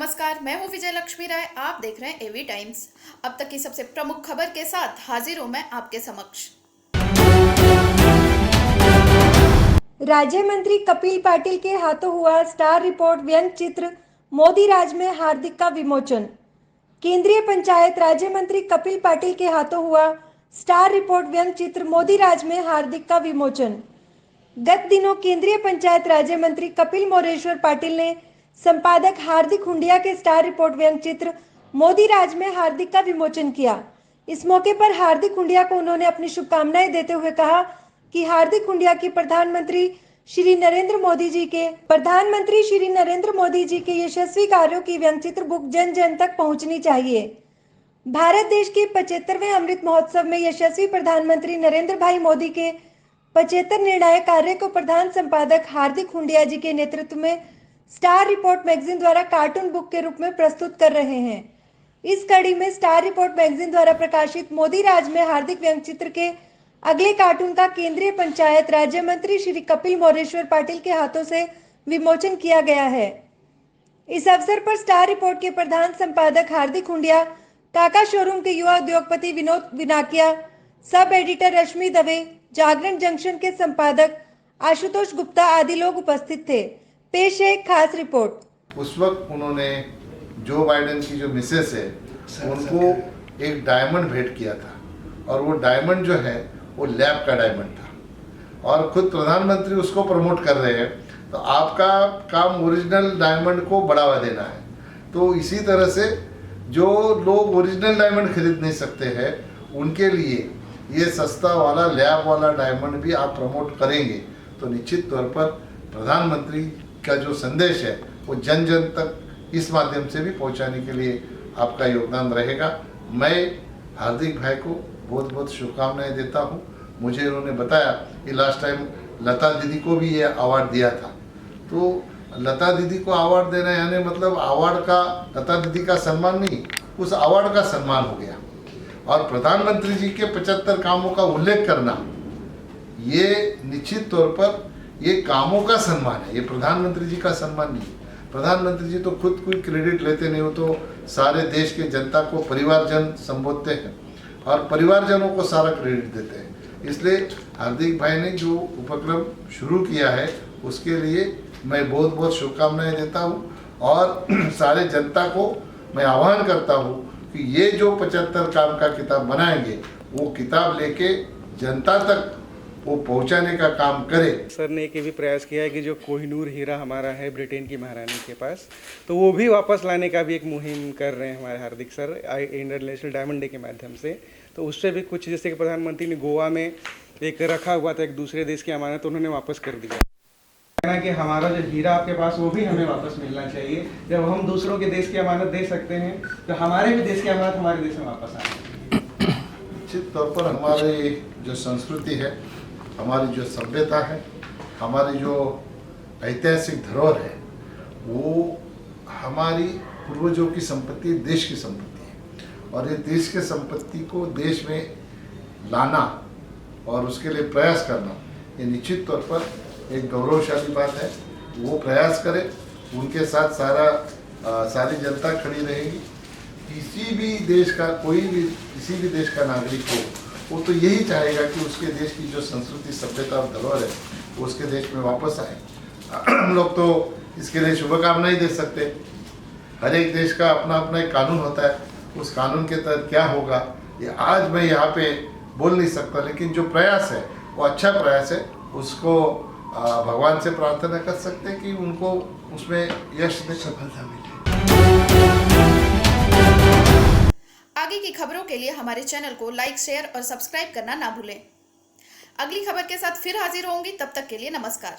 नमस्कार, मैं हूँ विजय लक्ष्मी राय। आप देख रहे हैं एवी टाइम्स। अब तक की सबसे प्रमुख खबर के साथ हाजिर हूँ मैं आपके समक्ष। राज्य मंत्री कपिल पाटिल के हाथों हुआ स्टार रिपोर्ट व्यंग्य चित्र मोदी राज में हार्दिक का विमोचन। केंद्रीय पंचायत राज्य मंत्री कपिल पाटिल के हाथों हुआ स्टार रिपोर्ट व्यंग्य चित्र मोदी राज में हार्दिक का विमोचन। गत दिनों केंद्रीय पंचायत राज्य मंत्री कपिल मोरेश्वर पाटिल ने संपादक हार्दिक हुंडिया के स्टार रिपोर्ट व्यंग्य चित्र मोदी राज में हार्दिक का विमोचन किया। इस मौके पर हार्दिक हुंडिया को उन्होंने अपनी शुभकामनाएं देते हुए कहा कि हार्दिक हुंडिया की प्रधानमंत्री श्री नरेंद्र मोदी जी के यशस्वी कार्यों की व्यंग्य चित्र बुक जन जन तक पहुंचनी चाहिए। भारत देश के 75वें अमृत महोत्सव में यशस्वी प्रधानमंत्री नरेंद्र भाई मोदी के 75 निर्णायक कार्य को प्रधान संपादक हार्दिक हुंडिया जी के नेतृत्व में स्टार रिपोर्ट मैगजीन द्वारा कार्टून बुक के रूप में प्रस्तुत कर रहे हैं। इस कड़ी में स्टार रिपोर्ट मैगजीन द्वारा प्रकाशित मोदी राज में हार्दिक व्यंग्य चित्र के अगले कार्टून का केंद्रीय पंचायत राज्य मंत्री श्री कपिल मोरेश्वर पाटिल के हाथों से विमोचन किया गया है। इस अवसर पर स्टार रिपोर्ट के प्रधान संपादक हार्दिक हुंडिया, काका शोरूम के युवा उद्योगपति विनोद विनाकिया, सब एडिटर रश्मि दवे, जागरण जंक्शन के संपादक आशुतोष गुप्ता आदि लोग उपस्थित थे। पेश है एक खास रिपोर्ट। उस वक्त उन्होंने जो बाइडेन की जो मिसेस है उनको एक डायमंड भेंट किया था और वो डायमंड जो है वो लैब का डायमंड था और खुद प्रधानमंत्री उसको प्रमोट कर रहे हैं। तो आपका काम ओरिजिनल डायमंड को बढ़ावा देना है। तो इसी तरह से जो लोग ओरिजिनल डायमंड खरीद नहीं सकते हैं उनके लिए ये सस्ता वाला लैब वाला डायमंड भी आप प्रमोट करेंगे तो निश्चित तौर पर प्रधानमंत्री का जो संदेश है वो जन जन तक इस माध्यम से भी पहुंचाने के लिए आपका योगदान रहेगा। मैं हार्दिक भाई को बहुत बहुत शुभकामनाएं देता हूं। मुझे उन्होंने बताया कि लास्ट टाइम लता दीदी को भी ये अवार्ड दिया था। तो लता दीदी को अवार्ड देना यानी मतलब अवार्ड का लता दीदी का सम्मान नहीं, उस अवार्ड का सम्मान हो गया। और प्रधानमंत्री जी के 75 कामों का उल्लेख करना ये निश्चित तौर पर ये कामों का सम्मान है, ये प्रधानमंत्री जी का सम्मान नहीं। प्रधानमंत्री जी तो खुद कोई क्रेडिट लेते नहीं, हो तो सारे देश के जनता को परिवारजन संबोधते हैं और परिवारजनों को सारा क्रेडिट देते हैं। इसलिए हार्दिक भाई ने जो उपक्रम शुरू किया है उसके लिए मैं बहुत बहुत शुभकामनाएं देता हूं और सारे जनता को मैं आह्वान करता हूं कि ये जो 75 काम का किताब बनाएंगे वो किताब लेके जनता तक वो पहुंचाने का काम करे। सर ने एक भी प्रयास किया है कि जो कोहिनूर हीरा हमारा है ब्रिटेन की महारानी के पास, तो वो भी वापस लाने का भी एक मुहिम कर रहे हैं हमारे हार्दिक सर इंटरनेशनल डायमंड डे के माध्यम से। तो उससे भी कुछ, जैसे कि प्रधानमंत्री ने गोवा में एक रखा हुआ था एक दूसरे देश की अमानत, तो उन्होंने वापस कर दिया। कहना कि हमारा जो हीरा आपके पास वो भी हमें वापस मिलना चाहिए। जब हम दूसरों के देश की अमानत दे सकते हैं तो हमारे भी देश की अमानत हमारे देश में वापस आए। निश्चित तौर पर हमारी जो संस्कृति है, हमारी जो सभ्यता है, हमारी जो ऐतिहासिक धरोहर है वो हमारी पूर्वजों की संपत्ति, देश की संपत्ति है। और ये देश के संपत्ति को देश में लाना और उसके लिए प्रयास करना ये निश्चित तौर पर एक गौरवशाली बात है। वो प्रयास करें, उनके साथ सारी जनता खड़ी रहेगी। किसी भी देश का किसी भी देश का नागरिक हो वो तो यही चाहेगा कि उसके देश की जो संस्कृति, सभ्यता और धरोहर है वो उसके देश में वापस आए। हम लोग तो इसके लिए शुभकामनाएं दे सकते। हर एक देश का अपना अपना एक कानून होता है, उस कानून के तहत क्या होगा ये आज मैं यहाँ पे बोल नहीं सकता, लेकिन जो प्रयास है वो अच्छा प्रयास है। उसको भगवान से प्रार्थना कर सकते हैं कि उनको उसमें यश में सफलता मिले। आगे की खबरों के लिए हमारे चैनल को लाइक, शेयर और सब्सक्राइब करना ना भूलें। अगली खबर के साथ फिर हाजिर होंगी, तब तक के लिए नमस्कार।